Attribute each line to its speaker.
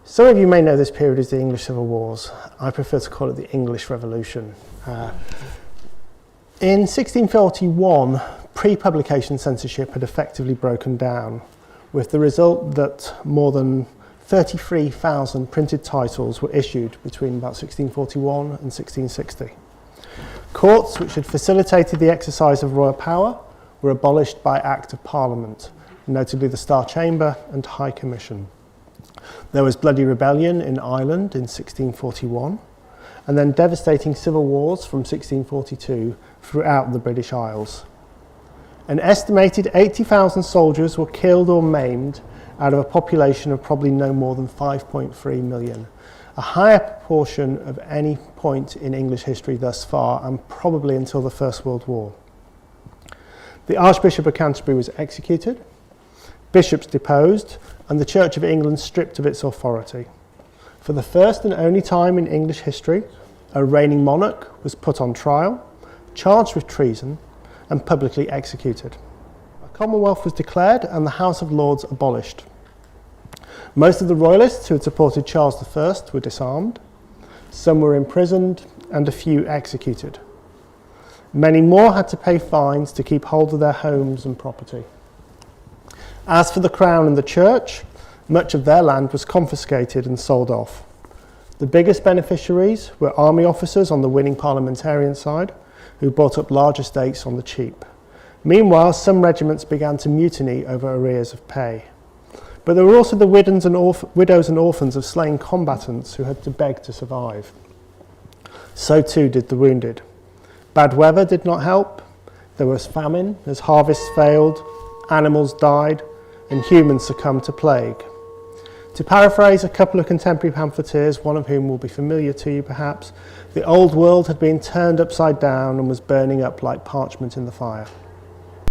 Speaker 1: Some of you may know this period as the English Civil Wars. I prefer to call it the English Revolution. In 1641, pre-publication censorship had effectively broken down, with the result that more than 33,000 printed titles were issued between about 1641 and 1660. Courts, which had facilitated the exercise of royal power, were abolished by Act of Parliament, notably the Star Chamber and High Commission. There was bloody rebellion in Ireland in 1641, and then devastating civil wars from 1642 throughout the British Isles. An estimated 80,000 soldiers were killed or maimed out of a population of probably no more than 5.3 million, a higher proportion of any point in English history thus far, and probably until the First World War. The Archbishop of Canterbury was executed, bishops deposed, and the Church of England stripped of its authority. For the first and only time in English history, a reigning monarch was put on trial, charged with treason, and publicly executed. A Commonwealth was declared and the House of Lords abolished. Most of the royalists who had supported Charles I were disarmed, some were imprisoned, and a few executed. Many more had to pay fines to keep hold of their homes and property. As for the Crown and the Church, much of their land was confiscated and sold off. The biggest beneficiaries were army officers on the winning parliamentarian side, who bought up large estates on the cheap. Meanwhile, some regiments began to mutiny over arrears of pay. But there were also the widows and orphans of slain combatants who had to beg to survive. So too did the wounded. Bad weather did not help. There was famine as harvests failed, animals died, and humans succumbed to plague. To paraphrase a couple of contemporary pamphleteers, one of whom will be familiar to you perhaps, the old world had been turned upside down and was burning up like parchment in the fire.